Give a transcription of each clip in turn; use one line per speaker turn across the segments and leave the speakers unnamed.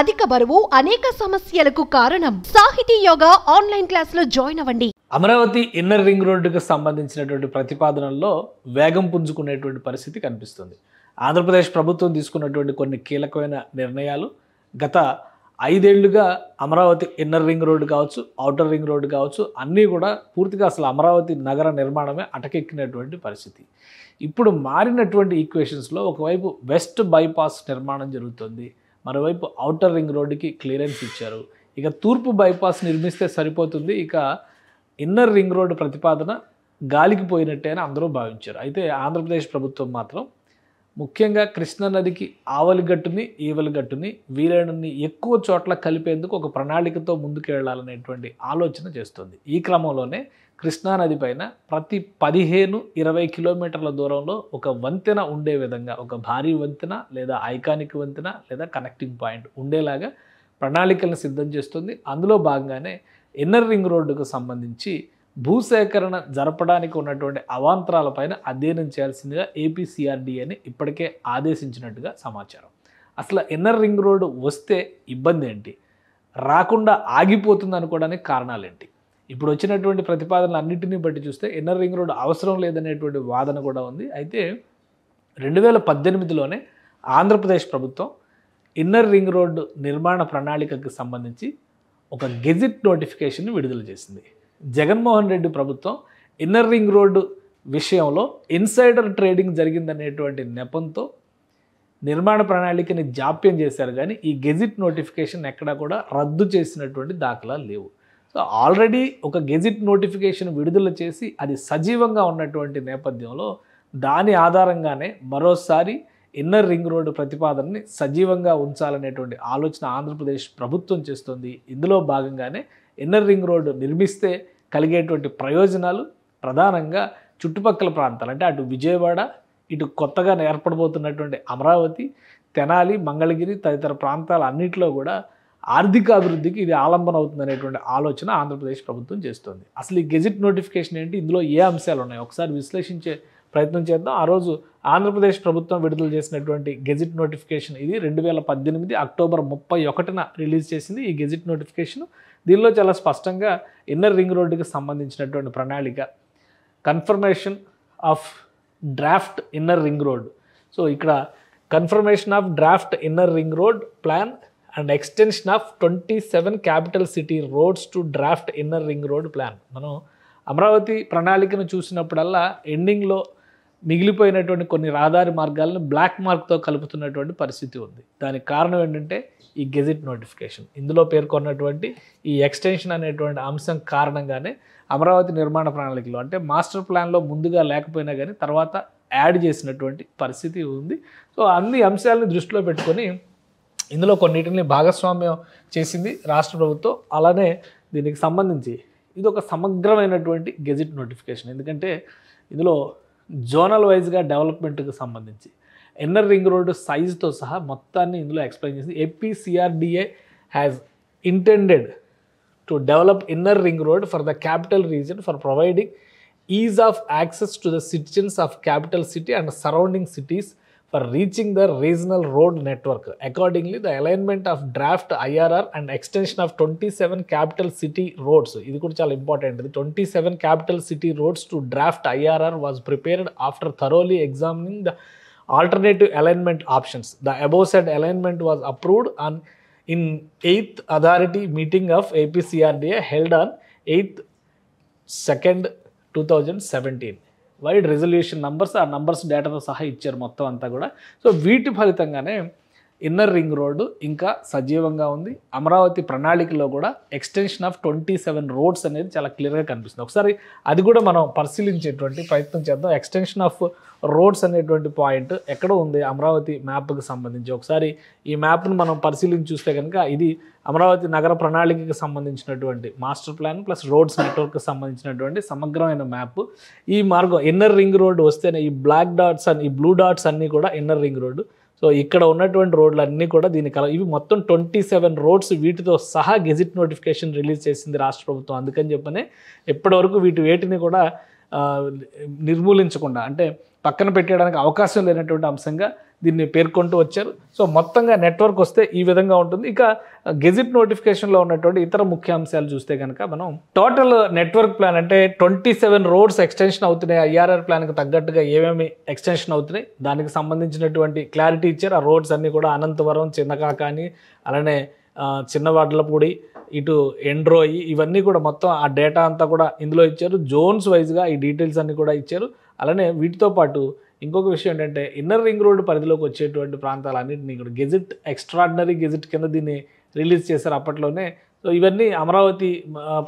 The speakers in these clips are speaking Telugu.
అధిక బరువు అనేక సమస్యలకు కారణం. సాహితీ యోగా ఆన్లైన్ క్లాసులో జాయిన్ అవ్వండి.
అమరావతి ఇన్నర్ రింగ్ రోడ్డుకు సంబంధించినటువంటి ప్రతిపాదనల్లో వేగం పుంజుకునేటువంటి పరిస్థితి కనిపిస్తుంది. ఆంధ్రప్రదేశ్ ప్రభుత్వం తీసుకున్నటువంటి కొన్ని కీలకమైన నిర్ణయాలు గత 5 ఏళ్లుగా అమరావతి ఇన్నర్ రింగ్ రోడ్డు కావచ్చు, ఔటర్ రింగ్ రోడ్డు కావచ్చు, అన్నీ కూడా పూర్తిగా అసలు అమరావతి నగర నిర్మాణమే అటకెక్కినటువంటి పరిస్థితి. ఇప్పుడు మారినటువంటి ఈక్వేషన్స్లో ఒకవైపు వెస్ట్ బైపాస్ నిర్మాణం జరుగుతుంది, మరోవైపు ఔటర్ రింగ్ రోడ్డుకి క్లియరెన్స్ ఇచ్చారు. ఇక తూర్పు బైపాస్ నిర్మిస్తే సరిపోతుంది, ఇక ఇన్నర్ రింగ్ రోడ్డు ప్రతిపాదన గాలికి పోయినట్టే అని అందరూ భావించారు. అయితే ఆంధ్రప్రదేశ్ ప్రభుత్వం మాత్రం ముఖ్యంగా కృష్ణానదికి ఆవలిగట్టుని ఈవలిగట్టుని వీలైనన్ని ఎక్కువ చోట్ల కలిపేందుకు ఒక ప్రణాళికతో ముందుకు వెళ్ళాలనేటువంటి ఆలోచన చేస్తుంది. ఈ క్రమంలోనే కృష్ణానది పైన ప్రతి 15-20 కిలోమీటర్ల దూరంలో ఒక వంతెన ఉండే విధంగా, ఒక భారీ వంతెన లేదా ఐకానిక్ వంతెన లేదా కనెక్టింగ్ పాయింట్ ఉండేలాగా ప్రణాళికలను సిద్ధం చేస్తుంది. అందులో భాగంగానే ఇన్నర్ రింగ్ రోడ్డుకు సంబంధించి భూసేకరణ జరపడానికి ఉన్నటువంటి అవాంతరాలపైన అధ్యయనం చేయాల్సిందిగా ఏపీసీఆర్డీఏని ఇప్పటికే ఆదేశించినట్టుగా సమాచారం. అసలు ఇన్నర్ రింగ్ రోడ్డు వస్తే ఇబ్బంది ఏంటి, రాకుండా ఆగిపోతుంది అనుకోవడానికి కారణాలేంటి? ఇప్పుడు వచ్చినటువంటి ప్రతిపాదనలు అన్నింటినీ బట్టి చూస్తే ఇన్నర్ రింగ్ రోడ్డు అవసరం లేదనేటువంటి వాదన కూడా ఉంది. అయితే 2018లోనే ఆంధ్రప్రదేశ్ ప్రభుత్వం ఇన్నర్ రింగ్ రోడ్డు నిర్మాణ ప్రణాళికకు సంబంధించి ఒక గెజిట్ నోటిఫికేషన్ విడుదల చేసింది. జగన్మోహన్ రెడ్డి ప్రభుత్వం ఇన్నర్ రింగ్ రోడ్డు విషయంలో ఇన్సైడర్ ట్రేడింగ్ జరిగిందనేటువంటి నెపంతో నిర్మాణ ప్రణాళికని జాప్యం చేశారు, కానీ ఈ గెజిట్ నోటిఫికేషన్ ఎక్కడా కూడా రద్దు చేసినటువంటి దాఖలాలు లేవు. సో ఆల్రెడీ ఒక గెజిట్ నోటిఫికేషన్ విడుదల చేసి అది సజీవంగా ఉన్నటువంటి నేపథ్యంలో దాని ఆధారంగానే మరోసారి ఇన్నర్ రింగ్ రోడ్డు ప్రతిపాదనని సజీవంగా ఉంచాలనేటువంటి ఆలోచన ఆంధ్రప్రదేశ్ ప్రభుత్వం చేస్తుంది. ఇందులో భాగంగానే ఇన్నర్ రింగ్ రోడ్డు నిర్మిస్తే కలిగేటువంటి ప్రయోజనాలు ప్రధానంగా చుట్టుపక్కల ప్రాంతాలు, అంటే అటు విజయవాడ, ఇటు కొత్తగా ఏర్పడబోతున్నటువంటి అమరావతి, తెనాలి, మంగళగిరి తదితర ప్రాంతాల అన్నింటిలో కూడా ఆర్థిక అభివృద్ధికి ఇది ఆలంబన అవుతుందనేటువంటి ఆలోచన ఆంధ్రప్రదేశ్ ప్రభుత్వం చేస్తుంది. అసలు ఈ గెజిట్ నోటిఫికేషన్ ఏంటి, ఇందులో ఏ అంశాలు ఉన్నాయి ఒకసారి విశ్లేషించే ప్రయత్నం చేద్దాం. ఆ రోజు ఆంధ్రప్రదేశ్ ప్రభుత్వం విడుదల చేసినటువంటి గెజిట్ నోటిఫికేషన్ ఇది 2018 అక్టోబర్ 31న రిలీజ్ చేసింది ఈ గెజిట్ నోటిఫికేషన్. దీనిలో చాలా స్పష్టంగా ఇన్నర్ రింగ్ రోడ్డుకి సంబంధించినటువంటి ప్రణాళిక, confirmation of draft inner ring road. So ఇక్కడ confirmation of draft inner ring road plan and extension of 27 capital city roads to draft inner ring road plan. మనం అమరావతి ప్రణాళికను చూసినప్పుడల్లా ఎండింగ్లో మిగిలిపోయినటువంటి కొన్ని రహదారి మార్గాలను బ్లాక్ మార్క్తో కలుపుతున్నటువంటి పరిస్థితి ఉంది. దానికి కారణం ఏంటంటే ఈ గెజిట్ నోటిఫికేషన్. ఇందులో పేర్కొన్నటువంటి ఈ ఎక్స్టెన్షన్ అనేటువంటి అంశం కారణంగానే అమరావతి నిర్మాణ ప్రణాళికలో, అంటే మాస్టర్ ప్లాన్లో ముందుగా లేకపోయినా కానీ తర్వాత యాడ్ చేసినటువంటి పరిస్థితి ఉంది. సో అన్ని అంశాలను దృష్టిలో పెట్టుకొని ఇందులో కొన్నిటిని భాగస్వామ్యం చేసింది రాష్ట్ర ప్రభుత్వం. అలానే దీనికి సంబంధించి ఇది ఒక సమగ్రమైనటువంటి గెజిట్ నోటిఫికేషన్, ఎందుకంటే ఇందులో జోనల్ వైజ్గా డెవలప్మెంట్కి సంబంధించి ఇన్నర్ రింగ్ రోడ్డు సైజుతో సహా మొత్తాన్ని ఇందులో ఎక్స్ప్లెయిన్ చేసి APCRDA has intended to develop inner ring road for the capital region for providing is of access to the citizens of capital city and surrounding cities for reaching the regional road network. Accordingly, the alignment of draft IRR and extension of 27 capital city roads, ఇది కూడా చాలా important, 27 capital city roads to draft IRR was prepared after thoroughly examining the alternative alignment options. The above said alignment was approved in 8th authority meeting of APCRDA held on 8th 2nd 2017. Wide resolution numbers, ఆ నంబర్స్ డేటాతో సహా ఇచ్చారు మొత్తం అంతా కూడా. సో వీటి ఫలితంగానే ఇన్నర్ రింగ్ రోడ్డు ఇంకా సజీవంగా ఉంది. అమరావతి ప్రణాళికలో కూడా ఎక్స్టెన్షన్ ఆఫ్ 27 రోడ్స్ అనేది చాలా క్లియర్గా కనిపిస్తుంది. ఒకసారి అది కూడా మనం పరిశీలించేటువంటి ప్రయత్నం చేద్దాం. ఎక్స్టెన్షన్ ఆఫ్ రోడ్స్ అనేటువంటి పాయింట్ ఎక్కడ ఉంది అమరావతి మ్యాప్కి సంబంధించి ఒకసారి ఈ మ్యాప్ను మనం పరిశీలించి చూస్తే కనుక ఇది అమరావతి నగర ప్రణాళికకి సంబంధించినటువంటి మాస్టర్ ప్లాన్ ప్లస్ రోడ్స్ నెట్వర్క్కి సంబంధించినటువంటి సమగ్రమైన మ్యాప్. ఈ మార్గం ఇన్నర్ రింగ్ రోడ్డు వస్తేనే ఈ బ్లాక్ డాట్స్ ఈ బ్లూ డాట్స్ అన్నీ కూడా ఇన్నర్ రింగ్ రోడ్డు. సో ఇక్కడ ఉన్నటువంటి రోడ్లు అన్నీ కూడా ఇవి మొత్తం 27 రోడ్స్, వీటితో సహా గెజిట్ నోటిఫికేషన్ రిలీజ్ చేసింది రాష్ట్ర ప్రభుత్వం. అందుకని చెప్పనే ఇప్పటివరకు వేటిని కూడా నిర్మూలించకుండా అంటే పక్కన పెట్టడానికి అవకాశం లేనటువంటి అంశంగా దీన్ని పేర్కొంటూ వచ్చారు. సో మొత్తంగా నెట్వర్క్ వస్తే ఈ విధంగా ఉంటుంది. ఇక గెజిట్ నోటిఫికేషన్లో ఉన్నటువంటి ఇతర ముఖ్య అంశాలు చూస్తే కనుక మనం టోటల్ నెట్వర్క్ ప్లాన్ అంటే 27 రోడ్స్ ఎక్స్టెన్షన్ అవుతున్నాయి. ఐఆర్ఆర్ ప్లాన్కి తగ్గట్టుగా ఏమేమి ఎక్స్టెన్షన్ అవుతున్నాయి దానికి సంబంధించినటువంటి క్లారిటీ ఇచ్చారు. ఆ రోడ్స్ అన్నీ కూడా అనంతవరం, చిన్నకాకాని, అలానే చిన్నవడ్లపూడి, ఇటు ఎండ్రోయి, ఇవన్నీ కూడా మొత్తం ఆ డేటా అంతా కూడా ఇందులో ఇచ్చారు. జోన్స్ వైజ్గా ఈ డీటెయిల్స్ అన్నీ కూడా ఇచ్చారు. అలానే వీటితో పాటు ఇంకొక విషయం ఏంటంటే ఇన్నర్ రింగ్ రోడ్డు పరిధిలోకి వచ్చేటువంటి ప్రాంతాలన్నింటినీ కూడా గెజిట్, ఎక్స్ట్రాడినరీ గెజిట్ కింద దీన్ని రిలీజ్ చేశారు అప్పట్లోనే. సో ఇవన్నీ అమరావతి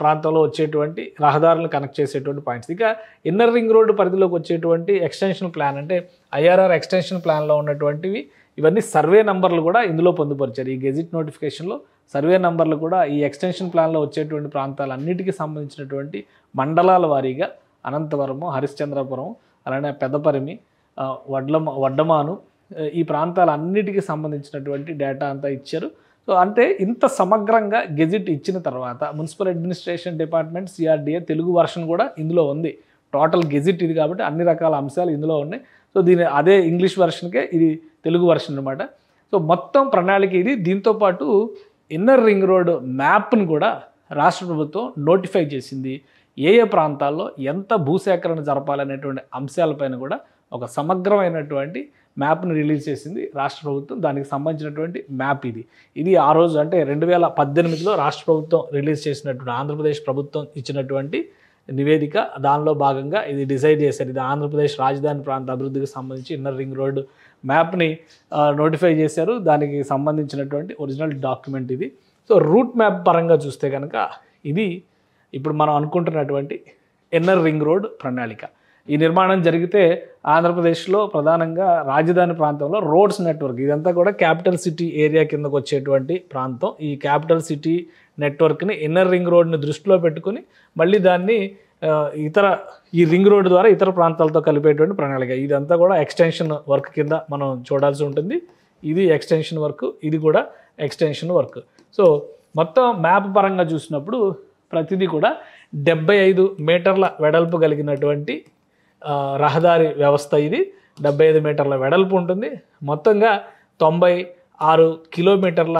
ప్రాంతంలో వచ్చేటువంటి రహదారులను కనెక్ట్ చేసేటువంటి పాయింట్స్. ఇక ఇన్నర్ రింగ్ రోడ్డు పరిధిలోకి వచ్చేటువంటి ఎక్స్టెన్షన్ ప్లాన్ అంటే ఐఆర్ఆర్ ఎక్స్టెన్షన్ ప్లాన్లో ఉన్నటువంటివి ఇవన్నీ సర్వే నంబర్లు కూడా ఇందులో పొందుపరిచారు. ఈ గెజిట్ నోటిఫికేషన్లో సర్వే నంబర్లు కూడా ఈ ఎక్స్టెన్షన్ ప్లాన్లో వచ్చేటువంటి ప్రాంతాలన్నిటికీ సంబంధించినటువంటి మండలాల వారీగా అనంతవరము, హరిశ్చంద్రపురం, అలానే పెద్దపరిమి, వడ్డమాను, ఈ ప్రాంతాలన్నిటికీ సంబంధించినటువంటి డేటా అంతా ఇచ్చారు. సో అంటే ఇంత సమగ్రంగా గెజిట్ ఇచ్చిన తర్వాత municipal administration department CRDA Telugu version కూడా ఇందులో ఉంది. టోటల్ గెజిట్ ఇది కాబట్టి అన్ని రకాల అంశాలు ఇందులో ఉన్నాయి. సో దీని అదే ఇంగ్లీష్ వెర్షన్కే ఇది తెలుగు వెర్షన్ అనమాట. సో మొత్తం ప్రణాళిక ఇది. దీంతోపాటు ఇన్నర్ రింగ్ రోడ్ మ్యాప్ను కూడా రాష్ట్ర ప్రభుత్వం నోటిఫై చేసింది. ఏ ప్రాంతాల్లో ఎంత భూసేకరణ జరపాలనేటువంటి అంశాలపైన కూడా ఒక సమగ్రమైనటువంటి మ్యాప్ను రిలీజ్ చేసింది రాష్ట్ర ప్రభుత్వం. దానికి సంబంధించినటువంటి మ్యాప్ ఇది ఆ రోజు అంటే 2018లో రాష్ట్ర ప్రభుత్వం రిలీజ్ చేసినటువంటి ఆంధ్రప్రదేశ్ ప్రభుత్వం ఇచ్చినటువంటి నివేదిక. దానిలో భాగంగా ఇది డిసైడ్ చేశారు. ఇది ఆంధ్రప్రదేశ్ రాజధాని ప్రాంత అభివృద్ధికి సంబంధించి ఇన్నర్ రింగ్ రోడ్ మ్యాప్ని నోటిఫై చేశారు. దానికి సంబంధించినటువంటి ఒరిజినల్ డాక్యుమెంట్ ఇది. సో రూట్ మ్యాప్ పరంగా చూస్తే కనుక ఇది ఇప్పుడు మనం అనుకుంటున్నటువంటి ఇన్నర్ రింగ్ రోడ్ ప్రణాళిక. ఈ నిర్మాణం జరిగితే ఆంధ్రప్రదేశ్లో ప్రధానంగా రాజధాని ప్రాంతంలో రోడ్స్ నెట్వర్క్ ఇదంతా కూడా క్యాపిటల్ సిటీ ఏరియా కిందకు వచ్చేటువంటి ప్రాంతం. ఈ క్యాపిటల్ సిటీ నెట్వర్క్ని ఇన్నర్ రింగ్ రోడ్ని దృష్టిలో పెట్టుకుని మళ్ళీ దాన్ని ఈ రింగ్ రోడ్ ద్వారా ఇతర ప్రాంతాలతో కలిపేటువంటి ప్రణాళిక. ఇదంతా కూడా ఎక్స్టెన్షన్ వర్క్ కింద మనం చూడాల్సి ఉంటుంది. ఇది ఎక్స్టెన్షన్ వర్క్, ఇది కూడా ఎక్స్టెన్షన్ వర్క్. సో మొత్తం మ్యాప్ పరంగా చూసినప్పుడు ప్రతిదీ కూడా 75 మీటర్ల వెడల్పు కలిగినటువంటి రహదారి వ్యవస్థ. ఇది 75 మీటర్ల వెడల్పు ఉంటుంది. మొత్తంగా 96 కిలోమీటర్ల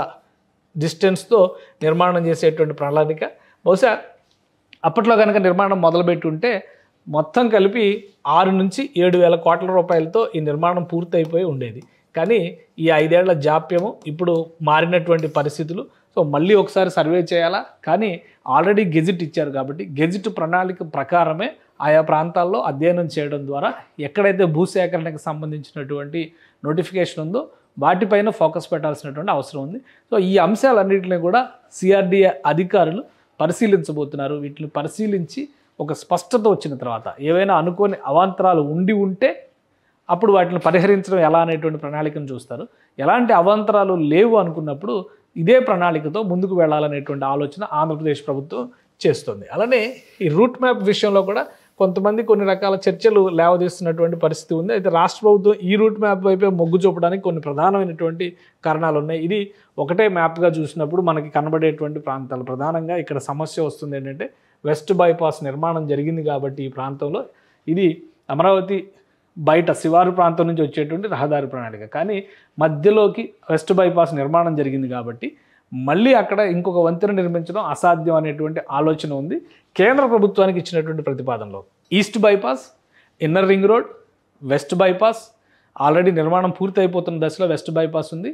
డిస్టెన్స్తో నిర్మాణం చేసేటువంటి ప్రణాళిక. బహుశా అప్పట్లో కనుక నిర్మాణం మొదలుపెట్టి ఉంటే మొత్తం కలిపి 6 నుంచి 7,000 కోట్ల రూపాయలతో ఈ నిర్మాణం పూర్తయిపోయి ఉండేది. కానీ ఈ 5 ఏళ్ల జాప్యము, ఇప్పుడు మారినటువంటి పరిస్థితులు, సో మళ్ళీ ఒకసారి సర్వే చేయాలా. కానీ ఆల్రెడీ గెజిట్ ఇచ్చారు కాబట్టి గెజిట్ ప్రణాళిక ప్రకారమే ఆయా ప్రాంతాల్లో అధ్యయనం చేయడం ద్వారా ఎక్కడైతే భూసేకరణకు సంబంధించినటువంటి నోటిఫికేషన్ ఉందో వాటిపైన ఫోకస్ పెట్టాల్సినటువంటి అవసరం ఉంది. సో ఈ అంశాలన్నింటినీ కూడా సిఆర్డిఏ అధికారులు పరిశీలించబోతున్నారు. వీటిని పరిశీలించి ఒక స్పష్టత వచ్చిన తర్వాత ఏవైనా అనుకోని అవాంతరాలు ఉంటే అప్పుడు వాటిని పరిహరించడం ఎలా అనేటువంటి ప్రణాళికను చూస్తారు. ఎలాంటి అవాంతరాలు లేవు అనుకున్నప్పుడు ఇదే ప్రణాళికతో ముందుకు వెళ్ళాలనేటువంటి ఆలోచన ఆంధ్రప్రదేశ్ ప్రభుత్వం చేస్తుంది. అలానే ఈ రూట్ మ్యాప్ విషయంలో కూడా కొంతమంది కొన్ని రకాల చర్చలు లేవదీస్తున్నటువంటి పరిస్థితి ఉంది. అయితే రాష్ట్ర ప్రభుత్వం ఈ రూట్ మ్యాప్ వైపే మొగ్గు చూపడానికి కొన్ని ప్రధానమైనటువంటి కారణాలు ఉన్నాయి. ఇది ఒకటే మ్యాప్గా చూసినప్పుడు మనకి కనబడేటువంటి ప్రాంతాలు ప్రధానంగా ఇక్కడ సమస్య వస్తుంది ఏంటంటే వెస్ట్ బైపాస్ నిర్మాణం జరిగింది కాబట్టి ఈ ప్రాంతంలో ఇది అమరావతి బయట శివారు ప్రాంతం నుంచి వచ్చేటువంటి రహదారి ప్రణాళిక. కానీ మధ్యలోకి వెస్ట్ బైపాస్ నిర్మాణం జరిగింది కాబట్టి మళ్ళీ అక్కడ ఇంకొక వంతెన నిర్మించడం అసాధ్యం అనేటువంటి ఆలోచన ఉంది కేంద్ర ప్రభుత్వానికి ఇచ్చినటువంటి ప్రతిపాదనలో. East bypass, inner ring road, west bypass already నిర్మాణం పూర్తయిపోతున్న దశలో వెస్ట్ బైపాస్ ఉంది.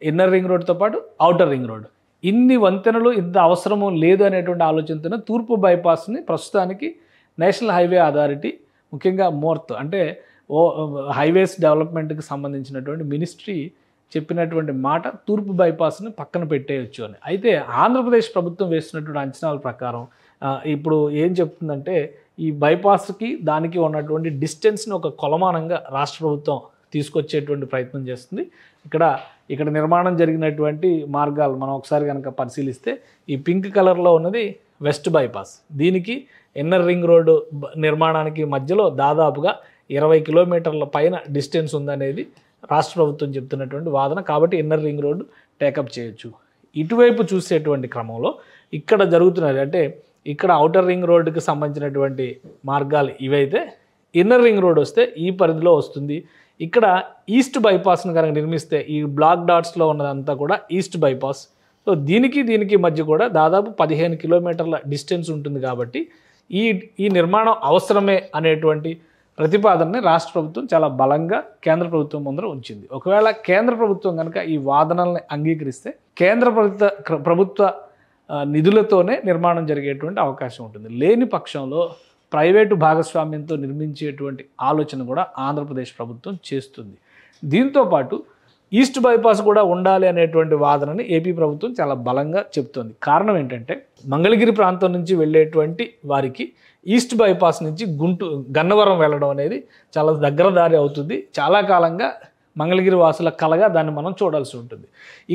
ఇన్నర్ రింగ్ రోడ్తో పాటు ఔటర్ రింగ్ రోడ్. ఇన్ని వంతెనలు ఇంత అవసరము లేదు అనేటువంటి ఆలోచనతో తూర్పు బైపాస్ని ప్రస్తుతానికి నేషనల్ హైవే అథారిటీ, ముఖ్యంగా మోర్త్ అంటే హైవేస్ డెవలప్మెంట్కి సంబంధించినటువంటి మినిస్ట్రీ చెప్పినటువంటి మాట తూర్పు బైపాస్ని పక్కన పెట్టేయచ్చు అని. అయితే ఆంధ్రప్రదేశ్ ప్రభుత్వం వేస్తున్నటువంటి అంచనాల ప్రకారం ఇప్పుడు ఏం చెప్తుందంటే ఈ బైపాస్కి దానికి ఉన్నటువంటి డిస్టెన్స్ని ఒక కొలమానంగా రాష్ట్ర ప్రభుత్వం తీసుకొచ్చేటువంటి ప్రయత్నం చేస్తుంది. ఇక్కడ నిర్మాణం జరిగినటువంటి మార్గాలు మనం ఒకసారి కనుక పరిశీలిస్తే ఈ పింక్ కలర్లో ఉన్నది వెస్ట్ బైపాస్. దీనికి ఇన్నర్ రింగ్ రోడ్డు నిర్మాణానికి మధ్యలో దాదాపుగా 20 కిలోమీటర్ల పైన డిస్టెన్స్ ఉందనేది రాష్ట్ర ప్రభుత్వం చెప్తున్నటువంటి వాదన. కాబట్టి ఇన్నర్ రింగ్ రోడ్డు టేకప్ చేయొచ్చు. ఇటువైపు చూసేటువంటి క్రమంలో ఇక్కడ జరుగుతున్నది అంటే ఇక్కడ ఔటర్ రింగ్ రోడ్డుకి సంబంధించినటువంటి మార్గాలు ఇవైతే ఇన్నర్ రింగ్ రోడ్ వస్తే ఈ పరిధిలో వస్తుంది. ఇక్కడ ఈస్ట్ బైపాస్ని కనుక నిర్మిస్తే ఈ బ్లాక్ డాట్స్లో ఉన్నదంతా కూడా ఈస్ట్ బైపాస్. సో దీనికి మధ్య కూడా దాదాపు 15 కిలోమీటర్ల డిస్టెన్స్ ఉంటుంది. కాబట్టి ఈ నిర్మాణం అవసరమే అనేటువంటి ప్రతిపాదనని రాష్ట్ర ప్రభుత్వం చాలా బలంగా కేంద్ర ప్రభుత్వం ముందర ఉంచింది. ఒకవేళ కేంద్ర ప్రభుత్వం కనుక ఈ వాదనల్ని అంగీకరిస్తే కేంద్ర ప్రభుత్వ నిధులతోనే నిర్మాణం జరిగేటువంటి అవకాశం ఉంటుంది. లేని పక్షంలో ప్రైవేటు భాగస్వామ్యంతో నిర్మించేటువంటి ఆలోచన కూడా ఆంధ్రప్రదేశ్ ప్రభుత్వం చేస్తుంది. దీంతోపాటు ఈస్ట్ బైపాస్ కూడా ఉండాలి అనేటువంటి వాదనని ఏపీ ప్రభుత్వం చాలా బలంగా చెప్తోంది. కారణం ఏంటంటే మంగళగిరి ప్రాంతం నుంచి వెళ్ళేటువంటి వారికి ఈస్ట్ బైపాస్ నుంచి గన్నవరం వెళ్ళడం అనేది చాలా దగ్గర దారి అవుతుంది. చాలా కాలంగా మంగళగిరి వాసుల కలగా దాన్ని మనం చూడాల్సి ఉంటుంది.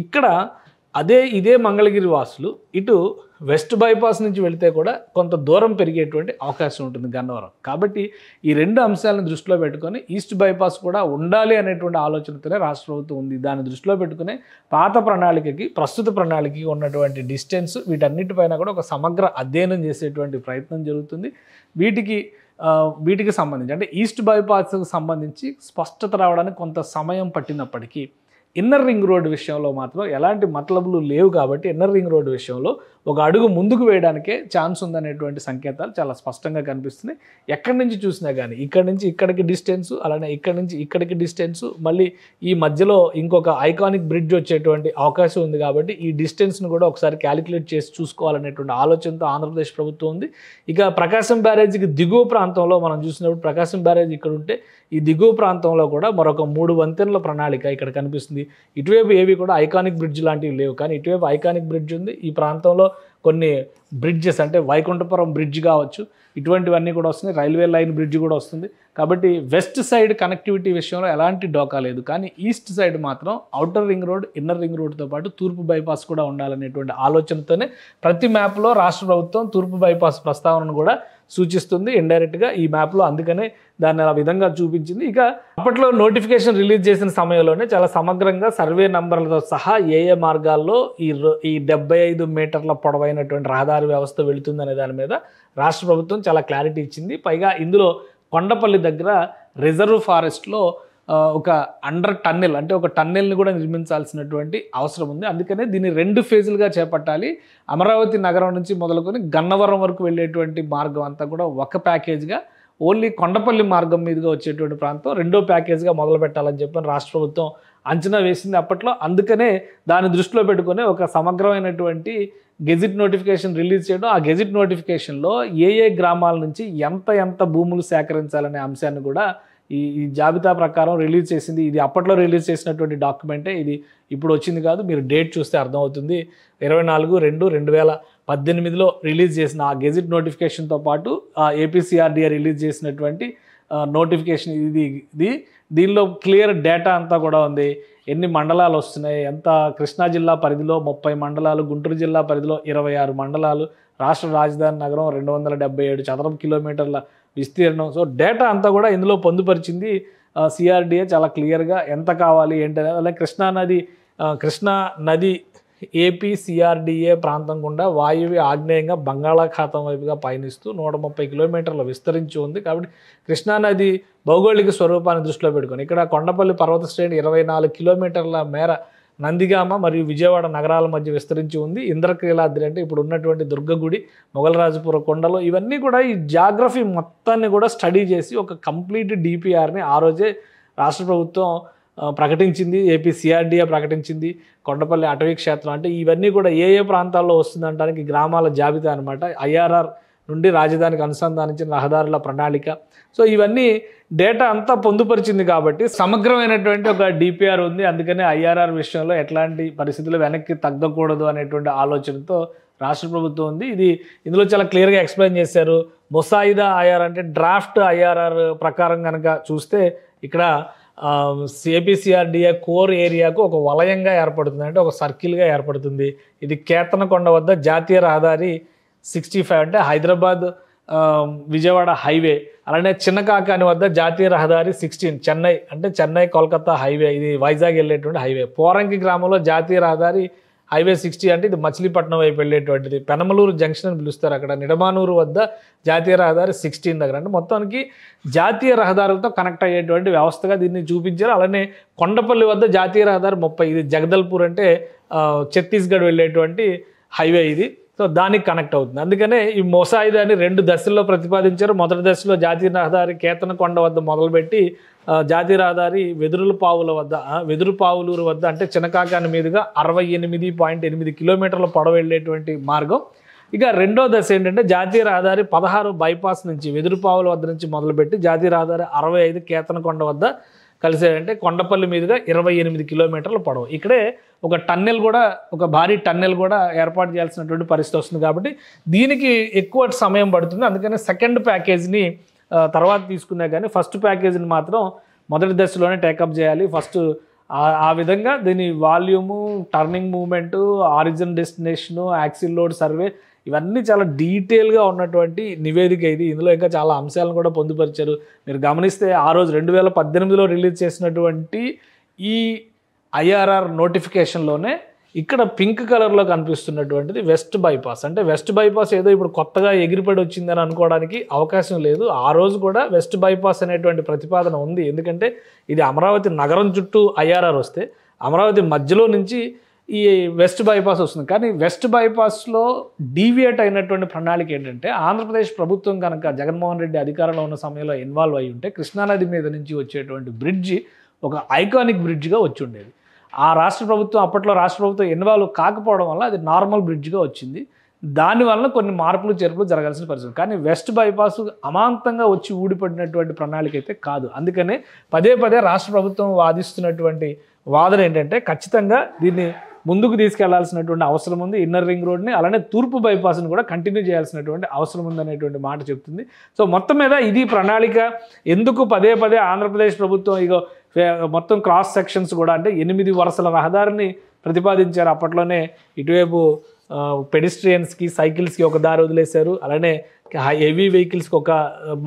ఇక్కడ ఇదే మంగళగిరి వాసులు ఇటు వెస్ట్ బైపాస్ నుంచి వెళితే కూడా కొంత దూరం పెరిగేటువంటి అవకాశం ఉంటుంది గన్నవరం. కాబట్టి ఈ రెండు అంశాలను దృష్టిలో పెట్టుకొని ఈస్ట్ బైపాస్ కూడా ఉండాలి అనేటువంటి ఆలోచనతోనే రాష్ట్ర ప్రభుత్వం ఉంది. దాన్ని దృష్టిలో పెట్టుకునే పాత ప్రణాళికకి ప్రస్తుత ప్రణాళికకి ఉన్నటువంటి డిస్టెన్స్ వీటన్నిటిపైన కూడా ఒక సమగ్ర అధ్యయనం చేసేటువంటి ప్రయత్నం జరుగుతుంది. వీటికి సంబంధించి అంటే ఈస్ట్ బైపాస్కి సంబంధించి స్పష్టత రావడానికి కొంత సమయం పట్టినప్పటికీ ఇన్నర్ రింగ్ రోడ్ విషయంలో మాత్రం ఎలాంటి మతలబులు లేవు. కాబట్టి ఇన్నర్ రింగ్ రోడ్ విషయంలో ఒక అడుగు ముందుకు వేయడానికే ఛాన్స్ ఉందనేటువంటి సంకేతాలు చాలా స్పష్టంగా కనిపిస్తున్నాయి. ఎక్కడి నుంచి చూసినా కానీ ఇక్కడి నుంచి ఇక్కడికి డిస్టెన్సు, అలానే ఇక్కడి నుంచి ఇక్కడికి డిస్టెన్సు, మళ్ళీ ఈ మధ్యలో ఇంకొక ఐకానిక్ బ్రిడ్జ్ వచ్చేటువంటి అవకాశం ఉంది. కాబట్టి ఈ డిస్టెన్స్ను కూడా ఒకసారి క్యాలిక్యులేట్ చేసి చూసుకోవాలనేటువంటి ఆలోచనతో ఆంధ్రప్రదేశ్ ప్రభుత్వం ఉంది. ఇక ప్రకాశం బ్యారేజీకి దిగువ ప్రాంతంలో మనం చూసినప్పుడు ప్రకాశం బ్యారేజ్ ఇక్కడ ఉంటే ఈ దిగువ ప్రాంతంలో కూడా మరొక 3 వంతెనల ప్రణాళిక ఇక్కడ కనిపిస్తుంది. ఇటువైపు ఏవి కూడా ఐకానిక్ బ్రిడ్జ్ లాంటివి లేవు, కానీ ఇటువైపు ఐకానిక్ బ్రిడ్జ్ ఉంది. ఈ ప్రాంతంలో కొన్ని బ్రిడ్జెస్ అంటే వైకుంఠపురం బ్రిడ్జ్ కావచ్చు, ఇటువంటివన్నీ కూడా వస్తున్నాయి. రైల్వే లైన్ బ్రిడ్జ్ కూడా వస్తుంది. కాబట్టి వెస్ట్ సైడ్ కనెక్టివిటీ విషయంలో ఎలాంటి డోకా లేదు. కానీ ఈస్ట్ సైడ్ మాత్రం outer ring road, inner ring రోడ్తో పాటు తూర్పు బైపాస్ కూడా ఉండాలనేటువంటి ఆలోచనతోనే ప్రతి మ్యాప్లో రాష్ట్ర ప్రభుత్వం తూర్పు బైపాస్ ప్రస్తావనను కూడా సూచిస్తుంది ఇండైరెక్ట్గా ఈ మ్యాప్లో. అందుకనే దాన్ని ఆ విధంగా చూపించింది. ఇక అప్పట్లో నోటిఫికేషన్ రిలీజ్ చేసిన సమయంలోనే చాలా సమగ్రంగా సర్వే నంబర్లతో సహా ఏ మార్గాల్లో ఈ 75 మీటర్ల పొడవైనటువంటి రహదారి వ్యవస్థ వెళుతుందనే దాని మీద రాష్ట్ర ప్రభుత్వం చాలా క్లారిటీ ఇచ్చింది. పైగా ఇందులో కొండపల్లి దగ్గర రిజర్వ్ ఫారెస్ట్లో ఒక అండర్ టన్నెల్ అంటే ఒక టన్నెల్ని కూడా నిర్మించాల్సినటువంటి అవసరం ఉంది. అందుకనే దీన్ని 2 ఫేజులుగా చేపట్టాలి. అమరావతి నగరం నుంచి మొదలుకొని గన్నవరం వరకు వెళ్ళేటువంటి మార్గం అంతా కూడా ఒక ప్యాకేజ్గా, ఓన్లీ కొండపల్లి మార్గం మీదుగా వచ్చేటువంటి ప్రాంతం 2వ ప్యాకేజ్గా మొదలు పెట్టాలని చెప్పని రాష్ట్ర ప్రభుత్వం అంచనా వేసింది అప్పట్లో. అందుకనే దాన్ని దృష్టిలో పెట్టుకుని ఒక సమగ్రమైనటువంటి గెజిట్ నోటిఫికేషన్ రిలీజ్ చేయడం. ఆ గెజిట్ నోటిఫికేషన్లో ఏ గ్రామాల నుంచి ఎంత భూములు సేకరించాలనే అంశాన్ని కూడా ఈ జాబితా ప్రకారం రిలీజ్ చేసింది. ఇది అప్పట్లో రిలీజ్ చేసినటువంటి డాక్యుమెంటే, ఇది ఇప్పుడు వచ్చింది కాదు. మీరు డేట్ చూస్తే అర్థమవుతుంది. 24/2/2018లో రిలీజ్ చేసిన ఆ గెజిట్ నోటిఫికేషన్తో పాటు ఏపీసీఆర్డీఏ రిలీజ్ చేసినటువంటి నోటిఫికేషన్ ఇది. దీనిలో క్లియర్ డేటా అంతా కూడా ఉంది. ఎన్ని మండలాలు వస్తున్నాయి, ఎంత కృష్ణా జిల్లా పరిధిలో 30 మండలాలు, గుంటూరు జిల్లా పరిధిలో 26 మండలాలు, రాష్ట్ర రాజధాని నగరం 277 చదరపు కిలోమీటర్ల విస్తీర్ణం. సో డేటా అంతా కూడా ఇందులో పొందుపరిచింది సిఆర్డీఏ చాలా క్లియర్గా. ఎంత కావాలి ఏంటనేది. అలాగే కృష్ణా నది ఏపీసీఆర్డీఏ ప్రాంతం గుండా వాయువ్య ఆగ్నేయంగా బంగాళాఖాతం వైపుగా పయనిస్తూ 130 కిలోమీటర్లు విస్తరించి ఉంది. కాబట్టి కృష్ణానది భౌగోళిక స్వరూపాన్ని దృష్టిలో పెట్టుకొని ఇక్కడ కొండపల్లి పర్వత శ్రేణి 24 కిలోమీటర్ల మేర నందిగామ మరియు విజయవాడ నగరాల మధ్య విస్తరించి ఉంది. ఇంద్రకీలాద్రి అంటే ఇప్పుడు ఉన్నటువంటి దుర్గగుడి, మొగలరాజపుర కొండలు, ఇవన్నీ కూడా ఈ జాగ్రఫీ మొత్తాన్ని కూడా స్టడీ చేసి ఒక కంప్లీట్ డిపిఆర్ని ఆ రోజే రాష్ట్ర ప్రభుత్వం ప్రకటించింది. ఏపీసీఆర్డీఏ ప్రకటించింది. కొండపల్లి అటవీ క్షేత్రం అంటే ఇవన్నీ కూడా ఏ ప్రాంతాల్లో వస్తుందంటానికి గ్రామాల జాబితా అనమాట. ఐఆర్ఆర్ నుండి రాజధానికి అనుసంధానించిన రహదారుల ప్రణాళిక. సో ఇవన్నీ డేటా అంతా పొందుపరిచింది కాబట్టి సమగ్రమైనటువంటి ఒక డిపిఆర్ ఉంది. అందుకనే ఐఆర్ఆర్ విషయంలో ఎట్లాంటి పరిస్థితులు వెనక్కి తగ్గకూడదు అనేటువంటి ఆలోచనతో రాష్ట్ర ప్రభుత్వం ఉంది. ఇందులో చాలా క్లియర్గా ఎక్స్ప్లెయిన్ చేశారు. ముసాయిదా ఐఆర్ అంటే డ్రాఫ్ట్ ఐఆర్ఆర్ ప్రకారం కనుక చూస్తే ఇక్కడ ఏపీసీఆర్డీఏ కోర్ ఏరియాకు ఒక వలయంగా ఏర్పడుతుంది, అంటే ఒక సర్కిల్గా ఏర్పడుతుంది. ఇది కేతనకొండ వద్ద జాతీయ రహదారి 65 అంటే హైదరాబాద్ విజయవాడ హైవే, అలానే చిన్నకాకాని వద్ద జాతీయ రహదారి 16 చెన్నై అంటే చెన్నై కోల్కతా హైవే, ఇది వైజాగ్ వెళ్ళేటువంటి హైవే. పోరంకి గ్రామంలో జాతీయ రహదారి హైవే 60 అంటే ఇది మచిలీపట్నం వైపు వెళ్ళేటువంటిది, పెనమలూరు జంక్షన్ అని పిలుస్తారు, అక్కడ నిడమానూరు వద్ద జాతీయ రహదారి 16 దగ్గర. అంటే మొత్తానికి జాతీయ రహదారులతో కనెక్ట్ అయ్యేటువంటి వ్యవస్థగా దీన్ని చూపించారు. అలానే కొండపల్లి వద్ద జాతీయ రహదారి 30, ఇది జగదల్పూర్ అంటే ఛత్తీస్గఢ్ వెళ్ళేటువంటి హైవే ఇది. సో దానికి కనెక్ట్ అవుతుంది. అందుకనే ఈ ముసాయిదాని 2 దశల్లో ప్రతిపాదించారు. మొదటి దశలో జాతీయ రహదారి కేతనకొండ వద్ద మొదలుపెట్టి జాతీయ రహదారి వెదురుపావులూరు వద్ద అంటే చినకాకాని మీదుగా 68.8 కిలోమీటర్ల పొడవు వెళ్ళేటువంటి మార్గం. ఇక రెండో దశ ఏంటంటే జాతీయ రహదారి 16 బైపాస్ నుంచి వెదురుపావుల వద్ద నుంచి మొదలుపెట్టి జాతీయ రహదారి 65 కేతనకొండ వద్ద కలిసేదంటే కొండపల్లి మీదుగా 28 కిలోమీటర్ల పొడవు. ఇక్కడే ఒక టన్నెల్ కూడా, ఒక భారీ టన్నెల్ కూడా ఏర్పాటు చేయాల్సినటువంటి పరిస్థితి వస్తుంది. కాబట్టి దీనికి ఎక్కువ సమయం పడుతుంది. అందుకని సెకండ్ ప్యాకేజ్ని తర్వాత తీసుకున్నా కానీ ఫస్ట్ ప్యాకేజీని మాత్రం మొదటి దశలోనే టేకప్ చేయాలి. ఫస్ట్ ఆ విధంగా దీని volume, turning movement, origin destination, axle load survey ఇవన్నీ చాలా డీటెయిల్గా ఉన్నటువంటి నివేదిక ఇది. ఇందులో ఇంకా చాలా అంశాలను కూడా పొందుపరిచారు. మీరు గమనిస్తే ఆ రోజు 2018లో రిలీజ్ చేసినటువంటి ఈ IRR నోటిఫికేషన్లోనే ఇక్కడ పింక్ కలర్లో కనిపిస్తున్నటువంటిది వెస్ట్ బైపాస్. అంటే వెస్ట్ బైపాస్ ఏదో ఇప్పుడు కొత్తగా ఎగిరిపడి వచ్చిందని అనుకోవడానికి అవకాశం లేదు. ఆ రోజు కూడా వెస్ట్ బైపాస్ అనేటువంటి ప్రతిపాదన ఉంది. ఎందుకంటే ఇది అమరావతి నగరం చుట్టూ IRR వస్తే అమరావతి మధ్యలో నుంచి ఈ వెస్ట్ బైపాస్ వస్తుంది. కానీ వెస్ట్ బైపాస్లో డీవియేట్ అయినటువంటి ప్రణాళిక ఏంటంటే ఆంధ్రప్రదేశ్ ప్రభుత్వం కనుక జగన్మోహన్ రెడ్డి అధికారంలో ఉన్న సమయంలో ఇన్వాల్వ్ అయి ఉంటే కృష్ణానది మీద నుంచి వచ్చేటువంటి బ్రిడ్జి ఒక ఐకానిక్ బ్రిడ్జ్గా వచ్చి ఉండేది. ఆ రాష్ట్ర ప్రభుత్వం ఇన్వాల్వ్ కాకపోవడం వల్ల అది నార్మల్ బ్రిడ్జ్గా వచ్చింది. దానివల్ల కొన్ని మార్పులు చేర్పులు జరగాల్సిన పరిస్థితి. కానీ వెస్ట్ బైపాస్ అమాంతంగా వచ్చి ఊడిపడినటువంటి ప్రణాళిక అయితే కాదు. అందుకనే పదే రాష్ట్ర ప్రభుత్వం వాదిస్తున్నటువంటి వాదన ఏంటంటే ఖచ్చితంగా దీన్ని ముందుకు తీసుకెళ్లాల్సినటువంటి అవసరం ఉంది. ఇన్నర్ రింగ్ రోడ్ని అలానే తూర్పు బైపాస్ని కూడా కంటిన్యూ చేయాల్సినటువంటి అవసరం ఉందనేటువంటి మాట చెప్తుంది. సో మొత్తం మీద ఇది ప్రణాళిక. ఎందుకు పదే ఆంధ్రప్రదేశ్ ప్రభుత్వం ఇగో మొత్తం క్రాస్ సెక్షన్స్ కూడా అంటే 8 వరుసల రహదారిని ప్రతిపాదించారు. అప్పట్లోనే ఇటువైపు పెడిస్ట్రియన్స్కి, సైకిల్స్కి ఒక దారి వదిలేశారు. అలానే హెవీ వెహికల్స్కి ఒక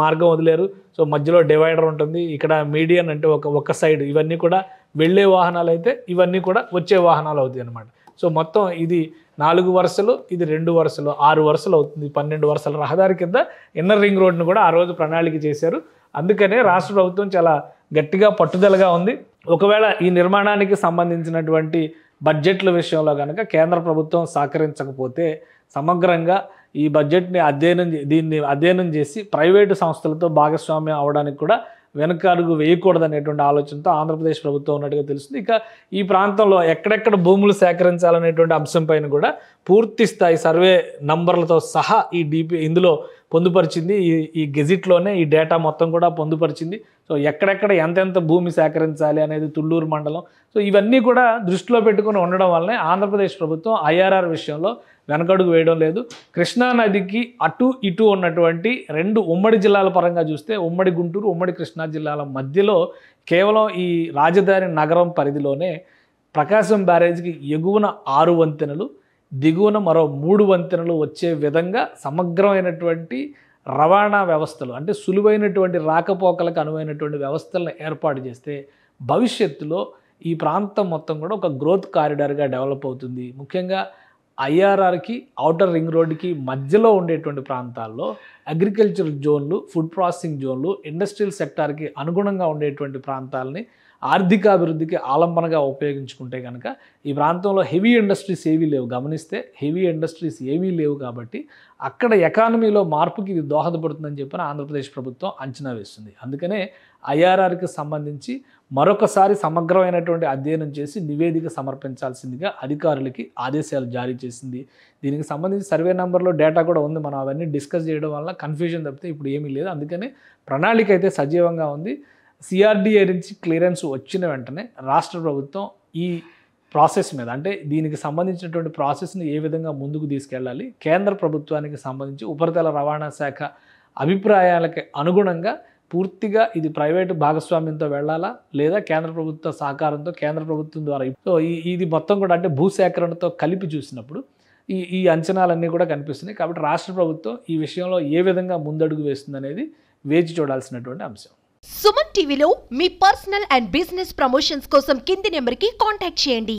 మార్గం వదిలేరు. సో మధ్యలో డివైడర్ ఉంటుంది. ఇక్కడ మీడియన్ అంటే ఒక సైడ్ ఇవన్నీ కూడా వెళ్ళే వాహనాలు అయితే ఇవన్నీ కూడా వచ్చే వాహనాలు అవుతాయి అన్నమాట. సో మొత్తం ఇది 4 వరుసలు, ఇది 2 వరుసలు, 6 వరుసలు అవుతుంది. 12 వరుసల రహదారి కింద ఇన్నర్ రింగ్ రోడ్ను కూడా ఆ రోజు ప్రణాళిక చేశారు. అందుకనే రాష్ట్ర ప్రభుత్వం చాలా గట్టిగా పట్టుదలగా ఉంది. ఒకవేళ ఈ నిర్మాణానికి సంబంధించినటువంటి బడ్జెట్ల విషయంలో కనుక కేంద్ర ప్రభుత్వం సహకరించకపోతే సమగ్రంగా ఈ బడ్జెట్ని అధ్యయనం చేసి ప్రైవేటు సంస్థలతో భాగస్వామ్యం అవడానికి కూడా వెనకడుగు వేయకూడదనేటువంటి ఆలోచనతో ఆంధ్రప్రదేశ్ ప్రభుత్వం ఉన్నట్టుగా తెలుస్తుంది. ఇక ఈ ప్రాంతంలో ఎక్కడెక్కడ భూములు సేకరించాలనేటువంటి అంశం పైన కూడా పూర్తి స్థాయి సర్వే నంబర్లతో సహా ఇందులో పొందుపరిచింది. ఈ గెజిట్లోనే ఈ డేటా మొత్తం కూడా పొందుపరిచింది. సో ఎక్కడెక్కడ ఎంతెంత భూమి సేకరించాలి అనేది తుళ్ళూరు మండలం. సో ఇవన్నీ కూడా దృష్టిలో పెట్టుకుని ఉండడం వల్లనే ఆంధ్రప్రదేశ్ ప్రభుత్వం IRR విషయంలో వెనకడుగు వేయడం లేదు. కృష్ణానదికి అటు ఇటు ఉన్నటువంటి 2 ఉమ్మడి జిల్లాల పరంగా చూస్తే ఉమ్మడి గుంటూరు, ఉమ్మడి కృష్ణా జిల్లాల మధ్యలో కేవలం ఈ రాజధాని నగరం పరిధిలోనే ప్రకాశం బ్యారేజ్కి ఎగువన 6 వంతెనలు, దిగువన మరో 3 వంతెనలు వచ్చే విధంగా సమగ్రమైనటువంటి రవాణా వ్యవస్థలు అంటే సులువైనటువంటి రాకపోకలకు అనువైనటువంటి వ్యవస్థలను ఏర్పాటు చేస్తే భవిష్యత్తులో ఈ ప్రాంతం మొత్తం కూడా ఒక గ్రోత్ కారిడార్గా డెవలప్ అవుతుంది. ముఖ్యంగా IRRకి, ఔటర్ రింగ్ రోడ్డుకి మధ్యలో ఉండేటువంటి ప్రాంతాల్లో అగ్రికల్చర్ జోన్లు, ఫుడ్ ప్రాసెసింగ్ జోన్లు, ఇండస్ట్రియల్ సెక్టార్కి అనుగుణంగా ఉండేటువంటి ప్రాంతాలని ఆర్థికాభివృద్ధికి ఆలంబనగా ఉపయోగించుకుంటే కనుక ఈ ప్రాంతంలో హెవీ ఇండస్ట్రీస్ ఏవీ లేవు. గమనిస్తే హెవీ ఇండస్ట్రీస్ ఏవీ లేవు కాబట్టి అక్కడ ఎకానమీలో మార్పుకి ఇది దోహదపడుతుందని చెప్పి ఆంధ్రప్రదేశ్ ప్రభుత్వం అంచనా వేస్తుంది. అందుకనే IRRకి సంబంధించి మరొకసారి సమగ్రమైనటువంటి అధ్యయనం చేసి నివేదిక సమర్పించాల్సిందిగా అధికారులకి ఆదేశాలు జారీ చేసింది. దీనికి సంబంధించి సర్వే నెంబర్లో డేటా కూడా ఉంది. మనం అవన్నీ డిస్కస్ చేయడం వల్ల కన్ఫ్యూజన్ తప్పితే ఇప్పుడు ఏమీ లేదు. అందుకనే ప్రణాళిక అయితే సజీవంగా ఉంది. CRDA నుంచి క్లియరెన్స్ వచ్చిన వెంటనే రాష్ట్ర ప్రభుత్వం ఈ ప్రాసెస్ మీద అంటే దీనికి సంబంధించినటువంటి ప్రాసెస్ని ఏ విధంగా ముందుకు తీసుకెళ్ళాలి, కేంద్ర ప్రభుత్వానికి సంబంధించి ఉపరితల రవాణా శాఖ అభిప్రాయాలకి అనుగుణంగా పూర్తిగా ఇది ప్రైవేటు భాగస్వామ్యంతో వెళ్ళాలా లేదా కేంద్ర ప్రభుత్వ సహకారంతో కేంద్ర ప్రభుత్వం ద్వారా సో ఇది మొత్తం కూడా అంటే భూసేకరణతో కలిపి చూసినప్పుడు ఈ అంచనాలన్నీ కూడా కనిపిస్తున్నాయి. కాబట్టి రాష్ట్ర ప్రభుత్వం ఈ విషయంలో ఏ విధంగా ముందడుగు వేస్తుంది అనేది వేచి చూడాల్సినటువంటి అంశం.
సుమన్ టీవీలో మీ పర్సనల్ అండ్ బిజినెస్ ప్రమోషన్స్ కోసం కింది నెంబర్కి కాంటాక్ట్ చేయండి.